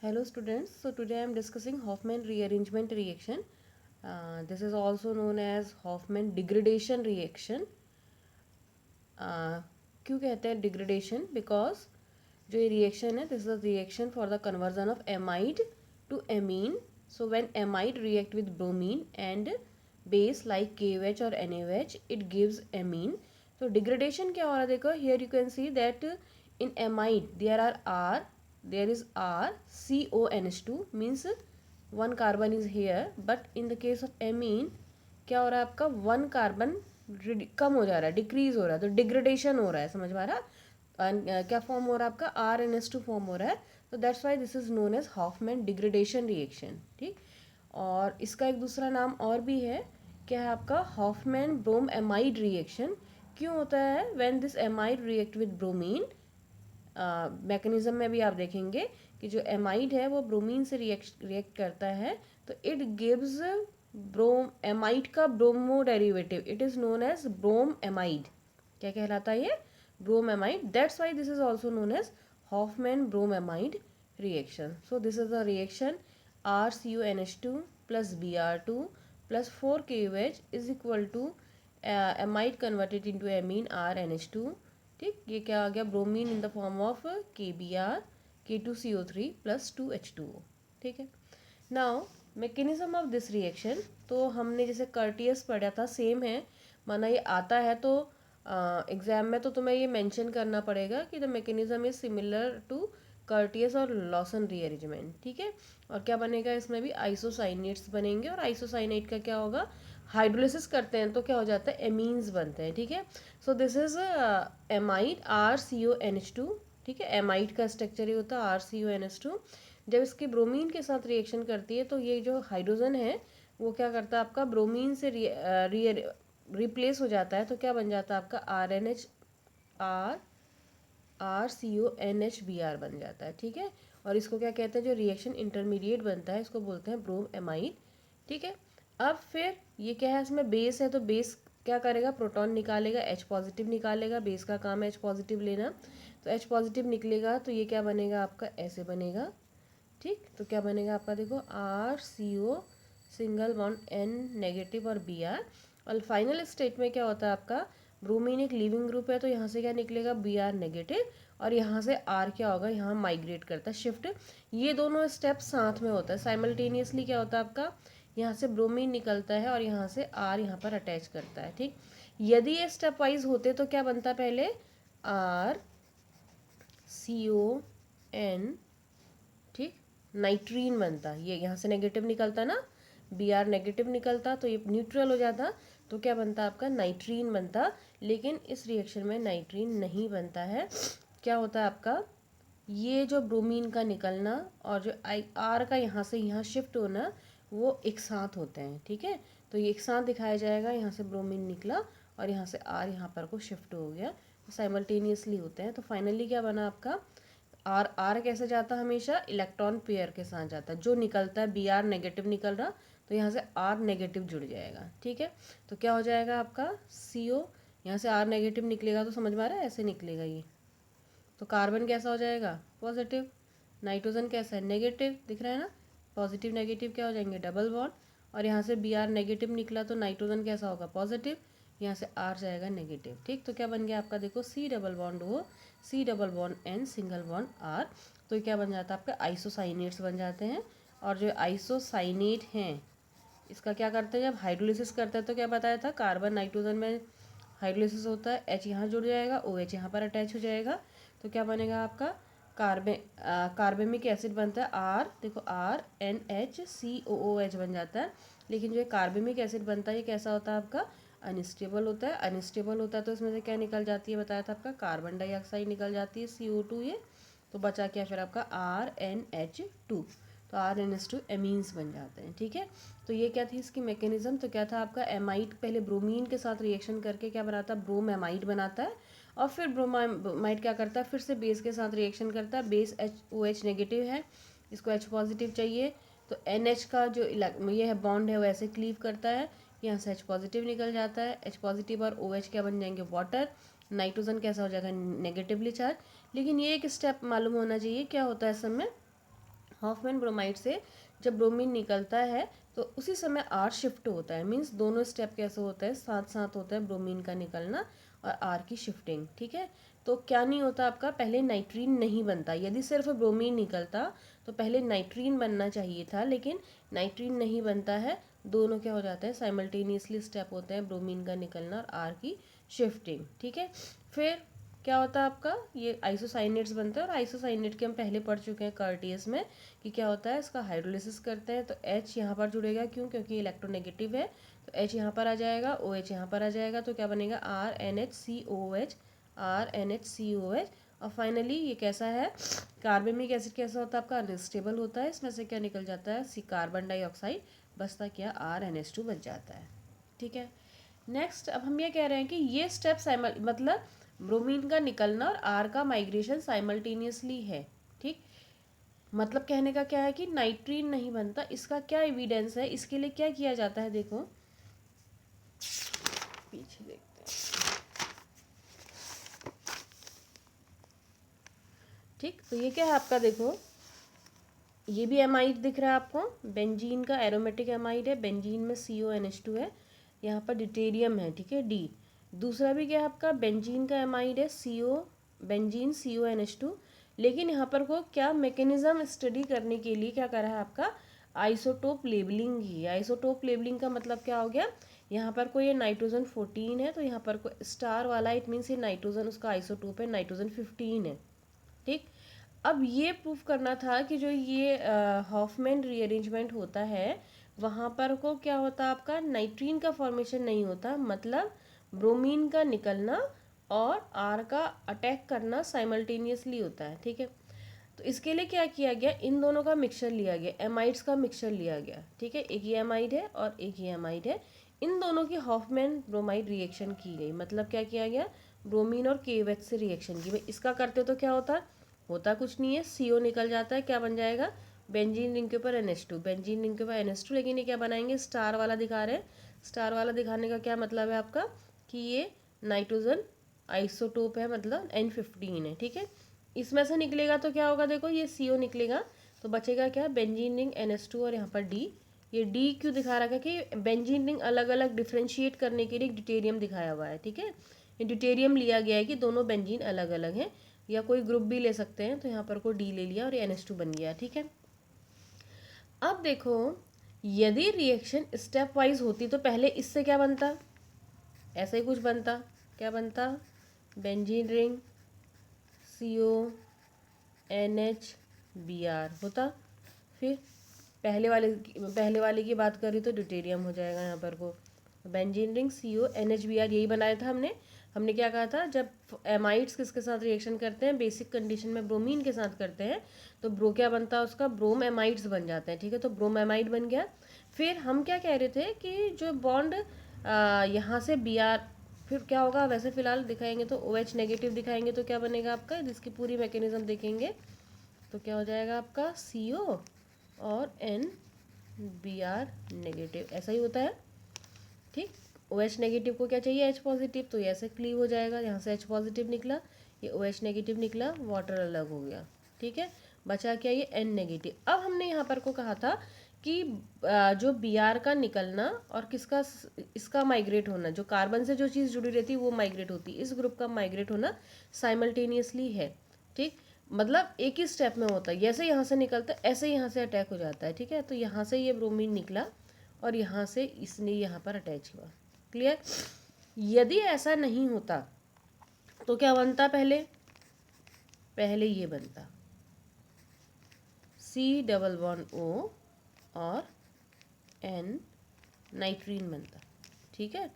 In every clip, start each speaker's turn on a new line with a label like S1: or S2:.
S1: Hello students, so today I am discussing Hoffman rearrangement reaction. This is also known as Hoffman degradation reaction. क्यों कहते हैं degradation? Because जो ये reaction है, this is a reaction for the conversion of amide to amine. So when amide react with bromine and base like KOH or NaOH, it gives amine. So degradation क्या हो रहा है देखो, here you can see that in amide there is R CONH2 means one carbon is here, but in the case of amine क्या हो रहा है आपका वन कार्बन कम हो जा रहा है, डिक्रीज हो रहा है, तो डिग्रेडेशन हो रहा है, समझ में आ रहा? क्या फॉर्म हो रहा है आपका RnH2 फॉर्म हो रहा है, तो that's why this is known as Hofmann degradation reaction. ठीक, और इसका एक दूसरा नाम और भी है, क्या है आपका हॉफमैन ब्रोम एमाइड रिएक्शन। क्यों होता है? When this amide react with bromine, mechanism में भी आप देखेंगे कि जो एमाइड है वो ब्रोमीन से रिएक्ट करता है, तो इट गिव्स ब्रोम एमाइड का bromo derivative, it is known as bromamide. क्या कहलाता है ये? Bromamide. That's why this is also known as Hofmann bromamide reaction. So this is the reaction RCONH2 plus Br2 plus 4KOH is equal to amide converted into amine RNH2। ठीक, ये क्या आ गया? Bromine in the form of KBr K2CO3 plus 2H2O। ठीक है, now mechanism of this reaction तो हमने जैसे courteous पढ़ा था, सेम है। माना ये आता है तो एग्जाम में तो तुम्हें ये मेंशन करना पड़ेगा कि the mechanism is similar to Curtius और लॉसन रीअरेंजमेंट। ठीक है, और क्या बनेगा इसमें भी? आइसोसाइनेट्स बनेंगे, और आइसोसाइनेट का क्या होगा? हाइड्रोलिसिस करते हैं तो क्या हो जाता है? एमीन्स बनते हैं। ठीक है, सो दिस इज एमाइड RCONH2। ठीक है, एमाइड का स्ट्रक्चर ही होता है RCONH2। जब इसकी ब्रोमीन के साथ रिएक्शन करती है तो ये जो हाइड्रोजन है वो क्या करता है आपका? ब्रोमीन से रिप्लेस हो जाता है, तो क्या बन जाता है आपका? RCONHBr बन जाता है। ठीक है, और इसको क्या कहते हैं? जो रिएक्शन इंटरमीडिएट बनता है इसको बोलते हैं ब्रोम एमाइड। ठीक है, अब फिर ये क्या है? इसमें बेस है, तो बेस क्या करेगा? प्रोटॉन निकालेगा, H पॉजिटिव निकालेगा, बेस का काम है H पॉजिटिव लेना, तो H पॉजिटिव निकलेगा तो ये क्या बनेगा आपका? ऐसे बनेगा। ठीक, तो क्या बनेगा आपका? देखो RCO single bond N negative और Br, और फाइनल स्टेट में क्या होता है आपका? ब्रोमीन एक लिविंग ग्रुप है, तो यहाँ से क्या निकलेगा? Br नेगेटिव, और यहाँ से R क्या होगा? यहाँ माइग्रेट करता है, शिफ्ट। ये दोनों स्टेप साथ में होता है साइमल्टेनियसली। क्या होता है आपका? यहाँ से ब्रोमीन निकलता है और यहाँ से R यहाँ पर अटैच करता है। ठीक, यदि ये स्टेप वाइज होते तो क्या बनता? पहले RCON, ठीक, नाइट्रीन बनता। ये यहाँ से नेगेटिव निकलता ना, Br नेगेटिव निकलता, तो ये न्यूट्रल हो जाता, तो क्या बनता आपका? नाइट्रीन बनता। लेकिन इस रिएक्शन में नाइट्रीन नहीं बनता है। क्या होता है आपका? ये जो ब्रोमीन का निकलना और जो R का यहाँ से यहाँ शिफ्ट होना वो एक साथ होते हैं। ठीक है, तो ये एक साथ दिखाया जाएगा, यहाँ से ब्रोमीन निकला और यहाँ से R यहाँ पर को शिफ्ट हो गया, तो साइमल्टेनियसली होते हैं। तो फाइनली क्या बना आपका? R कैसे जाता है? हमेशा इलेक्ट्रॉन पेयर के साथ जाता है। जो निकलता है Br नेगेटिव निकल रहा, तो यहाँ से R नेगेटिव जुड़ जाएगा। ठीक है, तो क्या हो जाएगा आपका? CO, यहाँ से R नेगेटिव निकलेगा तो समझ में आ रहा है, ऐसे निकलेगा ये। तो कार्बन कैसा हो जाएगा? पॉजिटिव। नाइट्रोजन कैसा है? नेगेटिव। दिख रहा है ना? पॉजिटिव नेगेटिव क्या हो जाएंगे? डबल बॉन्ड, और यहाँ से Br नेगेटिव निकला तो नाइट्रोजन कैसा होगा? पॉजिटिव, यहाँ से R जाएगा नेगेटिव। ठीक, तो क्या बन गया आपका? देखो C double bond O, C double bond N, single bond R, तो क्या बन जाता है आपका? आइसोसाइनेट्स बन जाते हैं। और जो आइसोसाइनेट हैं इसका क्या करते हैं? जब हाइड्रोलिसिस करते हैं तो क्या बताया था? कार्बन नाइट्रोजन में हाइड्रोलिसिस होता है, H यहाँ जुड़ जाएगा, OH यहाँ पर अटैच हो जाएगा, तो क्या बनेगा आपका? कार्बेमिक एसिड बनता है R, देखो RNHCOOH बन जाता है। लेकिन जो कार्बेमिक एसिड बनता है ये कैसा होता है आपका? अनस्टेबल होता है। अनस्टेबल होता है तो इसमें से क्या निकल जाती है? बताया था आपका कार्बन डाइऑक्साइड निकल जाती है, CO2 ये, तो बचा क्या फिर आपका? RNH2, तो RNH2 एमीन्स बन जाते हैं। ठीक है, तो ये क्या थी इसकी मैकेनिज्म? तो क्या था आपका? एमाइड पहले ब्रोमीन के साथ रिएक्शन करके क्या बनाता है? ब्रोम एमाइड बनाता है, और फिर ब्रोमाइड क्या करता है? फिर से बेस के साथ रिएक्शन करता है। बेस OH नेगेटिव है, इसको H पॉजिटिव चाहिए, तो NH का जो ये है बॉन्ड है वो ऐसे क्लीव करता है, यहाँ से H पॉजिटिव निकल जाता है। H पॉजिटिव और OH क्या बन जाएंगे? वाटर। नाइट्रोजन कैसा हो जाएगा? Negatively charge. लेकिन ये एक स्टेप मालूम होना चाहिए, क्या होता है इस समय? हॉफमैन ब्रोमाइड से जब ब्रोमीन निकलता है तो उसी समय आर शिफ्ट होता है, मीन्स दोनों स्टेप कैसे होता है, साथ साथ होता है, ब्रोमीन का निकलना और आर की शिफ्टिंग। ठीक है, तो क्या नहीं होता आपका, पहले नाइट्रीन नहीं बनता। यदि सिर्फ ब्रोमीन निकलता तो पहले नाइट्रीन बनना चाहिए था, लेकिन नाइट्रीन नहीं बनता है, दोनों क्या हो जाता है, साइमल्टेनियसली स्टेप होते हैं, ब्रोमीन का निकलना और आर की शिफ्टिंग। ठीक है, फिर क्या होता है आपका, ये आइसोसाइनेट्स बनते हैं, और आइसोसाइनेट के हम पहले पढ़ चुके हैं कर्टियस में कि क्या होता है, इसका हाइड्रोलिसिस करते हैं तो H यहाँ पर जुड़ेगा, क्यों, क्योंकि इलेक्ट्रोनेगेटिव है, तो H यहाँ पर आ जाएगा, OH यहाँ पर आ जाएगा, तो क्या बनेगा, RNHCOH, RNHCOH। और फाइनली ये कैसा है, कार्बनिक एसिड कैसा होता है आपका, अनस्टेबल होता है, इसमें से क्या निकल जाता है, कार्बन डाइऑक्साइड, बचता क्या, RNH2 बच जाता है। ठीक है, नेक्स्ट अब हम ये कह रहे हैं कि ये स्टेप मतलब ब्रोमीन का निकलना और आर का माइग्रेशन साइमल्टेनियसली है। ठीक, मतलब कहने का क्या है कि नाइट्रीन नहीं बनता, इसका क्या एविडेंस है, इसके लिए क्या किया जाता है, देखो पीछे देखते हैं। ठीक, तो ये क्या है आपका, देखो ये भी एमाइड दिख रहा है आपको, बेंजीन का एरोमेटिक एमाइड है, बेंजीन में CONH2 है, यहाँ पर ड्यूटेरियम है। ठीक है, D। दूसरा भी क्या है आपका, बेंजीन का एमाइड है, बेंजीन CONH2, लेकिन यहाँ पर को क्या मैकेनिज्म स्टडी करने के लिए क्या करा है आपका, आइसोटोप लेबलिंग ही। आइसोटोप लेबलिंग का मतलब क्या हो गया, यहाँ पर को ये नाइट्रोजन 14 है, तो यहाँ पर को स्टार वाला, इट मीन्स ये नाइट्रोजन उसका आइसोटोप है, नाइट्रोजन 15 है। ठीक, अब ये प्रूफ करना था कि जो ये हॉफमैन रीअरेंजमेंट होता है वहाँ पर को क्या होता है आपका, नाइट्रीन का फॉर्मेशन नहीं होता, मतलब ब्रोमीन का निकलना और आर का अटैक करना साइमल्टेनियसली होता है। ठीक है, तो इसके लिए क्या किया गया, इन दोनों का मिक्सचर लिया गया, एमाइड्स का मिक्सचर लिया गया। ठीक है, एक ये एमाइड है और एक ये एमाइड है, इन दोनों की हॉफमैन ब्रोमाइड रिएक्शन की गई। मतलब क्या किया गया, ब्रोमीन और KOH से रिएक्शन की। भाई इसका करते तो क्या होता कुछ नहीं है, CO निकल जाता है, क्या बन जाएगा, बेंजीन रिंग के ऊपर NH2, बेंजीन रिंग के ऊपर NH2, लेकिन ये क्या बनाएंगे, स्टार वाला दिखा रहे हैं। स्टार वाला दिखाने का क्या मतलब है आपका, कि ये नाइट्रोजन आइसोटोप है, मतलब N15 है। ठीक है, इसमें से निकलेगा तो क्या होगा, देखो ये CO निकलेगा तो बचेगा क्या, बेंजीन रिंग NH2 और यहाँ पर D। ये D क्यों दिखा रखा है कि बेंजीन रिंग अलग अलग डिफ्रेंशिएट करने के लिए ड्यूटेरियम दिखाया हुआ है। ठीक है, ये ड्यूटेरियम लिया गया है कि दोनों बेंजीन अलग अलग हैं, या कोई ग्रुप भी ले सकते हैं, तो यहाँ पर को D ले लिया और NH2 बन गया। ठीक है, अब देखो यदि रिएक्शन स्टेप वाइज होती तो पहले इससे क्या बनता, ऐसा ही कुछ बनता, क्या बनता, बेंजीन रिंग CONH होता, फिर पहले वाले की बात करी तो ड्यूटेरियम हो जाएगा यहाँ पर को, बेंजीन रिंग CONH यही बनाया था हमने क्या कहा था, जब एमाइड्स किसके साथ रिएक्शन करते हैं, बेसिक कंडीशन में ब्रोमीन के साथ करते हैं, तो ब्रो क्या बनता है उसका, ब्रोम एमाइड्स बन जाते हैं। ठीक है, तो ब्रोम एमाइड बन गया। फिर हम क्या कह रहे थे कि जो बॉन्ड यहाँ से Br, फिर क्या होगा, वैसे फिलहाल दिखाएंगे तो OH नेगेटिव दिखाएंगे तो क्या बनेगा आपका, जिसकी पूरी मैकेनिज्म देखेंगे तो क्या हो जाएगा आपका, CO और NBr नेगेटिव, ऐसा ही होता है। ठीक, OH नेगेटिव को क्या चाहिए, H पॉजिटिव, तो ये ऐसे क्लीव हो जाएगा, यहाँ से H पॉजिटिव निकला, ये OH नेगेटिव निकला, वाटर अलग हो गया। ठीक है, बचा क्या, ये N नेगेटिव। अब हमने यहाँ पर को कहा था कि जो Br का निकलना और किसका, इसका माइग्रेट होना, जो कार्बन से जो चीज़ जुड़ी रहती है वो माइग्रेट होती है, इस ग्रुप का माइग्रेट होना साइमल्टेनियसली है। ठीक, मतलब एक ही स्टेप में होता है, जैसे यहाँ से निकलता है ऐसे यहाँ से अटैक हो जाता है। ठीक है, तो यहाँ से ये ब्रोमीन निकला और यहाँ से इसने यहाँ पर अटैच हुआ। क्लियर, यदि ऐसा नहीं होता तो क्या बनता, पहले ये बनता C+O और N नाइट्रीन बनता। ठीक है,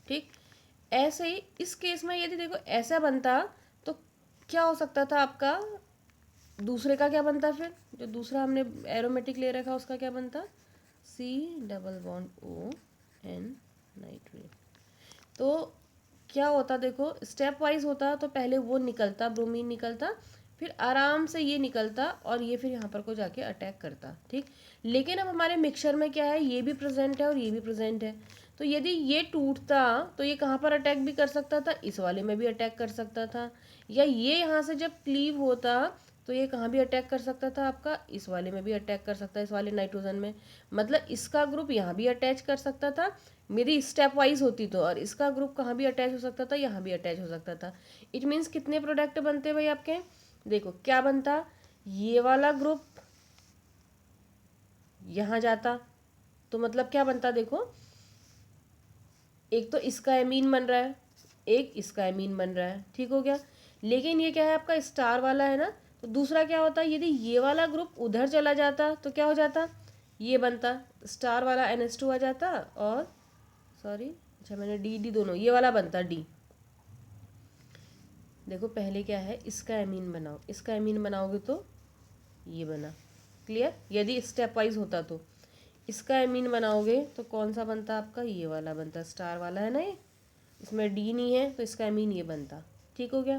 S1: ठीक, ऐसे ही इस केस में यदि देखो ऐसा बनता तो क्या हो सकता था आपका, दूसरे का क्या बनता, फिर जो दूसरा हमने एरोमेटिक ले रखा उसका क्या बनता, C+O N नाइट्रीन। तो क्या होता, देखो स्टेप वाइज होता तो पहले वो निकलता, ब्रोमीन निकलता, फिर आराम से ये निकलता और ये फिर यहाँ पर को जाके अटैक करता। ठीक, लेकिन अब हमारे मिक्सचर में क्या है, ये भी प्रेजेंट है और ये भी प्रेजेंट है, तो यदि ये टूटता तो ये कहाँ पर अटैक भी कर सकता था, इस वाले में भी अटैक कर सकता था, या ये यहाँ से जब क्लीव होता तो ये कहाँ भी अटैक कर सकता था आपका, इस वाले में भी अटैक कर सकता है, इस वाले नाइट्रोजन में। मतलब इसका ग्रुप यहाँ भी अटैच कर सकता था मेरी स्टेप वाइज होती तो, और इसका ग्रुप कहाँ भी अटैच हो सकता था, यहाँ भी अटैच हो सकता था। इट मीन्स कितने प्रोडक्ट बनते भाई आपके, देखो क्या बनता, ये वाला ग्रुप यहाँ जाता तो मतलब क्या बनता, देखो एक तो इसका एमीन बन रहा है, एक इसका एमीन बन रहा है, ठीक हो गया। लेकिन ये क्या है आपका स्टार वाला है ना, तो दूसरा क्या होता है, यदि ये वाला ग्रुप उधर चला जाता तो क्या हो जाता, ये बनता स्टार वाला NH2 आ जाता, और सॉरी अच्छा मैंने डी डी दोनों, ये वाला बनता डी। देखो पहले क्या है, इसका एमीन बनाओ, इसका एमीन बनाओगे तो ये बना, क्लियर। यदि स्टेप वाइज होता तो इसका एमीन बनाओगे तो कौन सा बनता आपका, ये वाला बनता, स्टार वाला है ना ये, इसमें डी नहीं है तो इसका एमीन ये बनता, ठीक हो गया।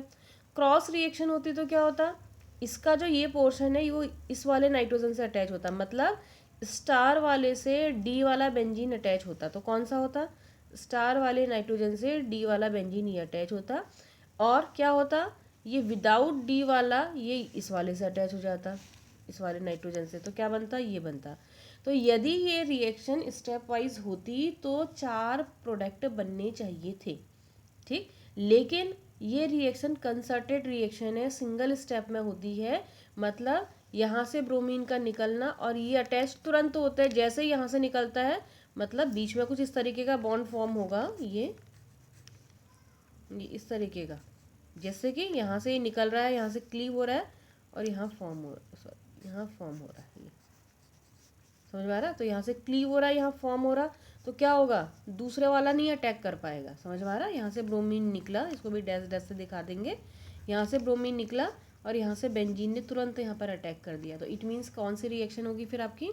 S1: क्रॉस रिएक्शन होती तो क्या होता, इसका जो ये पोर्शन है वो इस वाले नाइट्रोजन से अटैच होता, मतलब स्टार वाले से डी वाला बेंजीन अटैच होता, तो कौन सा होता, स्टार वाले नाइट्रोजन से डी वाला बेंजीन ये अटैच होता। और क्या होता, ये विदाउट डी वाला ये इस वाले से अटैच हो जाता, इस वाले नाइट्रोजन से, तो क्या बनता, ये बनता। तो यदि ये रिएक्शन स्टेप वाइज होती तो 4 प्रोडक्ट बनने चाहिए थे, ठीक। लेकिन ये रिएक्शन कंसर्टेड रिएक्शन है, सिंगल स्टेप में होती है, मतलब यहाँ से ब्रोमीन का निकलना और ये अटैच तुरंत होता है, जैसे ही यहाँ से निकलता है मतलब बीच में कुछ इस तरीके का बॉन्ड फॉर्म होगा, ये इस तरीके का, जैसे कि यहाँ से ये निकल रहा है, यहाँ से क्लीव हो रहा है और यहाँ फॉर्म हो, सॉरी यहाँ फॉर्म हो रहा है, ये समझ में आ रहा है। तो यहाँ से क्लीव हो रहा है, यहाँ फॉर्म हो रहा, तो क्या होगा, दूसरे वाला नहीं अटैक कर पाएगा, समझ में आ रहा है। यहाँ से ब्रोमीन निकला, इसको भी डैश डैश से दिखा देंगे, यहाँ से ब्रोमीन निकला और यहाँ से बेंजीन ने तुरंत यहाँ पर अटैक कर दिया, तो इट मीन्स कौन सी रिएक्शन होगी फिर आपकी,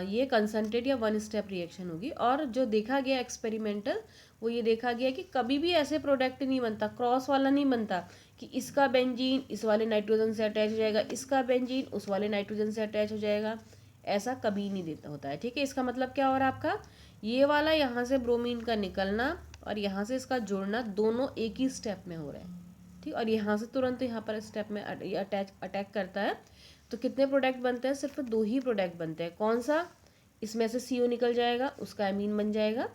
S1: ये कंसंट्रेट या वन स्टेप रिएक्शन होगी। और जो देखा गया एक्सपेरिमेंटल, वो ये देखा गया कि कभी भी ऐसे प्रोडक्ट नहीं बनता, क्रॉस वाला नहीं बनता कि इसका बेंजीन इस वाले नाइट्रोजन से अटैच हो जाएगा, इसका बेंजीन उस वाले नाइट्रोजन से अटैच हो जाएगा, ऐसा कभी नहीं देता होता है, ठीक है। इसका मतलब क्या हो रहा है आपका, ये वाला यहाँ से ब्रोमीन का निकलना और यहाँ से इसका जुड़ना दोनों एक ही स्टेप में हो रहा है, ठीक। और यहाँ से तुरंत यहाँ पर स्टेप में अटैक करता है, तो कितने प्रोडक्ट बनते हैं, सिर्फ 2 ही प्रोडक्ट बनते हैं। कौन सा, इसमें से CO निकल जाएगा, उसका एमीन बन जाएगा,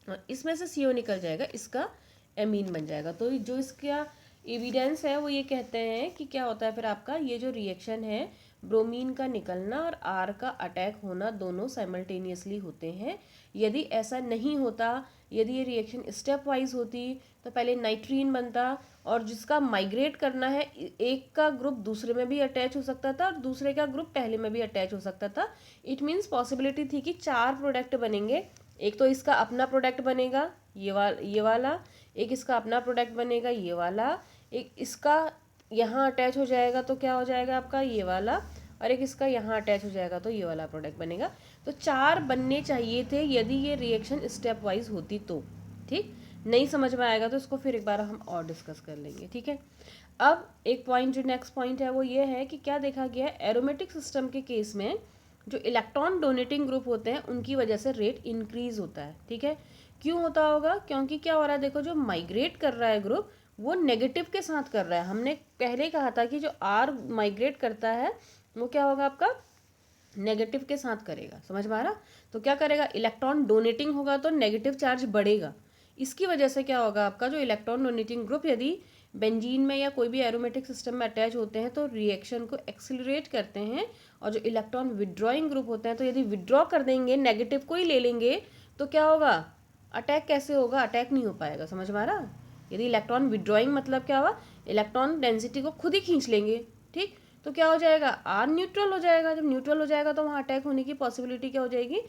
S1: और इसमें से CO निकल जाएगा, इसका एमीन बन जाएगा। तो जो इसका एविडेंस है वो ये कहते हैं कि क्या होता है फिर आपका, ये जो रिएक्शन है ब्रोमीन का निकलना और R का अटैक होना दोनों साइमल्टेनियसली होते हैं। यदि ऐसा नहीं होता, यदि ये रिएक्शन स्टेप वाइज होती तो पहले नाइट्रीन बनता, और जिसका माइग्रेट करना है, एक का ग्रुप दूसरे में भी अटैच हो सकता था और दूसरे का ग्रुप पहले में भी अटैच हो सकता था। इट मीन्स पॉसिबिलिटी थी कि 4 प्रोडक्ट बनेंगे, एक तो इसका अपना प्रोडक्ट बनेगा ये वाला, एक इसका अपना प्रोडक्ट बनेगा ये वाला, एक इसका यहाँ अटैच हो जाएगा तो क्या हो जाएगा आपका ये वाला, और एक इसका यहाँ अटैच हो जाएगा तो ये वाला प्रोडक्ट बनेगा। तो 4 बनने चाहिए थे यदि ये रिएक्शन स्टेप वाइज होती तो, ठीक। नहीं समझ में आएगा तो इसको फिर एक बार हम और डिस्कस कर लेंगे, ठीक है। अब एक पॉइंट, जो नेक्स्ट पॉइंट है वो ये है कि क्या देखा गया है, एरोमेटिक सिस्टम के केस में जो इलेक्ट्रॉन डोनेटिंग ग्रुप होते हैं उनकी वजह से रेट इंक्रीज होता है, ठीक है। क्यों होता होगा, क्योंकि क्या हो रहा है, देखो जो माइग्रेट कर रहा है ग्रुप वो नेगेटिव के साथ कर रहा है। हमने पहले कहा था कि जो R माइग्रेट करता है वो क्या होगा आपका, नेगेटिव के साथ करेगा, समझ में आ रहा। तो क्या करेगा, इलेक्ट्रॉन डोनेटिंग होगा तो नेगेटिव चार्ज बढ़ेगा, इसकी वजह से क्या होगा आपका, जो इलेक्ट्रॉन डोनेटिंग ग्रुप यदि बेंजीन में या कोई भी एरोमेटिक सिस्टम में अटैच होते हैं तो रिएक्शन को एक्सिलरेट करते हैं, और जो इलेक्ट्रॉन विड्रॉइंग ग्रुप होते हैं तो यदि विड्रॉ कर देंगे, नेगेटिव को ही ले लेंगे, तो क्या होगा, अटैक कैसे होगा, अटैक नहीं हो पाएगा, समझ में आ रहा। यदि इलेक्ट्रॉन विड्रॉइंग मतलब क्या हुआ, इलेक्ट्रॉन डेंसिटी को खुद ही खींच लेंगे, ठीक। तो क्या हो जाएगा, R न्यूट्रल हो जाएगा, जब न्यूट्रल हो जाएगा तो वहाँ अटैक होने की पॉसिबिलिटी क्या हो जाएगी,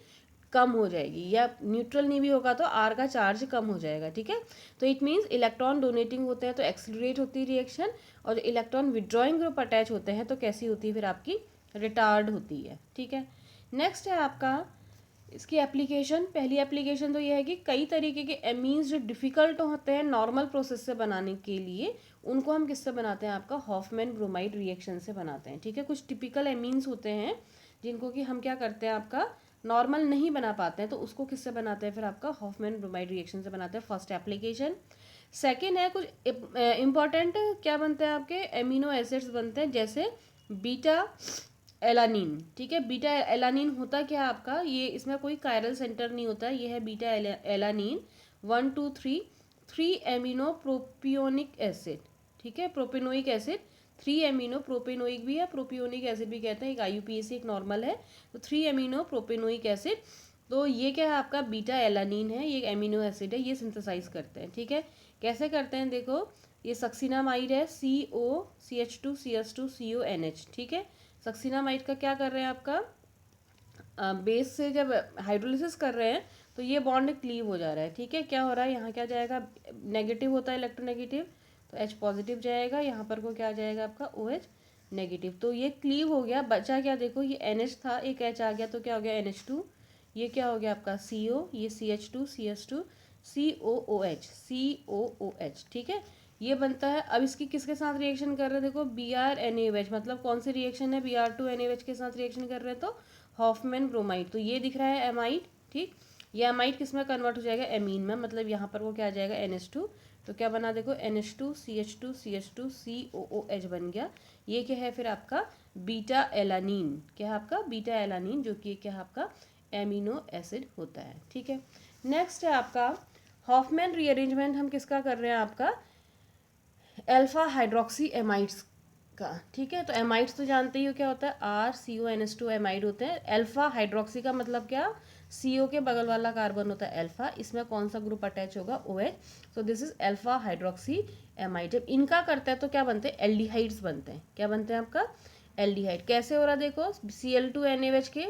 S1: कम हो जाएगी, या न्यूट्रल नहीं भी होगा तो R का चार्ज कम हो जाएगा, ठीक है। तो इट मीन्स इलेक्ट्रॉन डोनेटिंग होते हैं तो एक्सिलरेट होती है रिएक्शन, और जो इलेक्ट्रॉन विड्रॉइंग ग्रुप अटैच होते हैं तो कैसी होती है फिर आपकी, रिटार्ड होती है, ठीक है। नेक्स्ट है आपका इसकी एप्लीकेशन। पहली एप्लीकेशन तो ये है कि कई तरीके के एमीन्स जो डिफ़िकल्ट होते हैं नॉर्मल प्रोसेस से बनाने के लिए, उनको हम किससे बनाते हैं, आपका हॉफमैन ब्रोमाइड रिएक्शन से बनाते हैं, ठीक है। कुछ टिपिकल एमीन्स होते हैं जिनको कि हम क्या करते हैं, आपका नॉर्मल नहीं बना पाते हैं, तो उसको किससे बनाते हैं फिर आपका हॉफमैन ब्रोमाइड रिएक्शन से बनाते हैं, फर्स्ट एप्लीकेशन। सेकेंड है कुछ इम्पॉर्टेंट क्या बनते हैं आपके एमिनो एसिड्स बनते हैं, जैसे बीटा एलानीन। ठीक है, बीटा एलानीन होता क्या है आपका, ये इसमें कोई कायरल सेंटर नहीं होता है, ये है beta alanine 1 2 3 3 amino propionic acid. ठीक है, प्रोपिनोइक एसिड 3 एमिनो, प्रोपिनोइक भी है प्रोपियोनिक एसिड भी कहते हैं, एक IUPAC एक नॉर्मल है, तो 3 एमिनो प्रोपिनोइक एसिड। तो ये क्या है आपका बीटा एलानीन है, ये एमिनो एसिड है, ये सिंथेसाइज करते हैं। ठीक है, कैसे करते हैं देखो, ये सक्सिनामाइड है COCH2CS2CONH। ठीक है, सक्सिनामाइड का क्या कर रहे हैं आपका, बेस से जब हाइड्रोलिसिस कर रहे हैं तो ये बॉन्ड क्लीव हो जा रहा है। ठीक है, क्या हो रहा है, यहाँ क्या जाएगा, नेगेटिव होता है इलेक्ट्रोनेगेटिव, तो H पॉजिटिव जाएगा, यहाँ पर को क्या जाएगा आपका OH नेगेटिव। तो ये क्लीव हो गया, बचा क्या देखो, ये NH था, एक H आ गया तो क्या हो गया NH2, ये क्या हो गया आपका CO, ये CH2CS2 COOH। ठीक है, ये बनता है। अब इसकी किसके साथ रिएक्शन कर रहे हैं देखो, BrNaOH, मतलब कौन सी रिएक्शन है, Br2NaOH के साथ रिएक्शन कर रहे हैं, तो हॉफमैन ब्रोमाइड। तो ये दिख रहा है एमाइड। ठीक, ये एमाइड किस में कन्वर्ट हो जाएगा, एमीन में, मतलब यहाँ पर वो क्या आ जाएगा NH2। तो क्या बना देखो NH2CH2CH2COOH बन गया। ये क्या है फिर आपका बीटा एलानीन, क्या है आपका बीटा एलानीन, जो कि क्या है आपका एमिनो एसिड होता है। ठीक है, नेक्स्ट है आपका हॉफमैन रीअरेंजमेंट, हम किसका कर रहे हैं आपका अल्फा हाइड्रोक्सी एमाइड्स का। ठीक है, तो एमाइड्स तो जानते ही हो क्या होता है, RCONH2 एमाइड होते हैं। अल्फा हाइड्रोक्सी का मतलब क्या, CO के बगल वाला कार्बन होता है अल्फा, इसमें कौन सा ग्रुप अटैच होगा, OH। So this is alpha hydroxy amide. जब इनका करते हैं तो क्या बनते हैं, एल्डिहाइड्स बनते हैं। क्या बनते हैं आपका एल्डिहाइड। कैसे हो रहा है देखो, Cl2NaOH के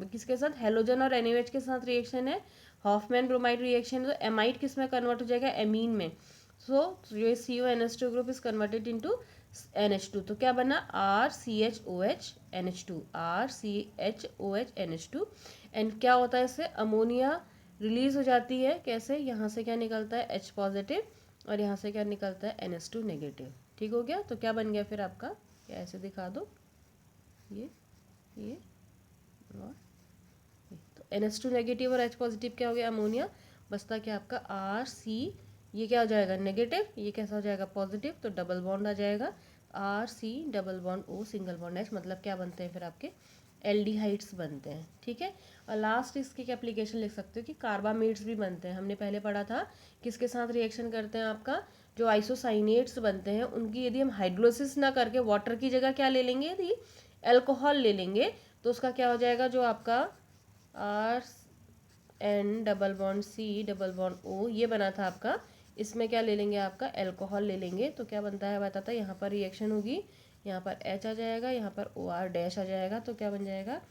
S1: किसके साथ, हेलोजन और NaOH के साथ रिएक्शन है, हॉफमैन ब्रोमाइड रिएक्शन, तो एमाइड किस में कन्वर्ट हो जाएगा, एमीन में। सो ये CONH2 group is converted into NH2, तो क्या बना RCHOH NH2 एंड क्या होता है इससे, अमोनिया रिलीज हो जाती है। कैसे, यहाँ से क्या निकलता है H पॉजिटिव और यहाँ से क्या निकलता है NH2 नेगेटिव। ठीक हो गया, तो क्या बन गया फिर आपका, क्या ऐसे दिखा दो, ये और ये, तो NH2 नेगेटिव और H पॉजिटिव क्या हो गया, अमोनिया। बचता क्या आपका RC, ये क्या हो जाएगा नेगेटिव, ये कैसा हो जाएगा पॉजिटिव, तो डबल बॉन्ड आ जाएगा RC double bond O single bond H, मतलब क्या बनते हैं फिर आपके एल्डिहाइड्स बनते हैं। ठीक है, और लास्ट इसकी क्या एप्लीकेशन लिख सकते हो कि कार्बामेट्स भी बनते हैं। हमने पहले पढ़ा था किसके साथ रिएक्शन करते हैं आपका, जो आइसोसाइनेट्स बनते हैं उनकी यदि हम हाइड्रोलिसिस ना करके वाटर की जगह क्या ले लेंगे, यदि अल्कोहल ले लेंगे, तो उसका क्या हो जाएगा, जो आपका RN double bond C double bond O ये बना था आपका, इसमें क्या ले लेंगे आपका अल्कोहल ले लेंगे, तो क्या बनता है बताता है, यहाँ पर रिएक्शन होगी, यहाँ पर H आ जाएगा, यहाँ पर OR डैश आ जाएगा, तो क्या बन जाएगा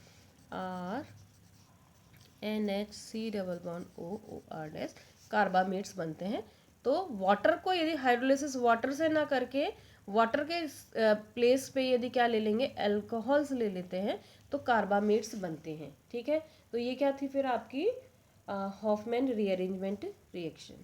S1: RNHC double bond OR dash, carbamates बनते हैं। तो वाटर को यदि हाइड्रोलिसिस वाटर से ना करके वाटर के प्लेस पे यदि क्या ले लेंगे, अल्कोहल्स ले लेते हैं, तो कार्बामेट्स बनते हैं। ठीक है, तो ये क्या थी फिर आपकी हॉफमैन रीअरेंजमेंट रिएक्शन।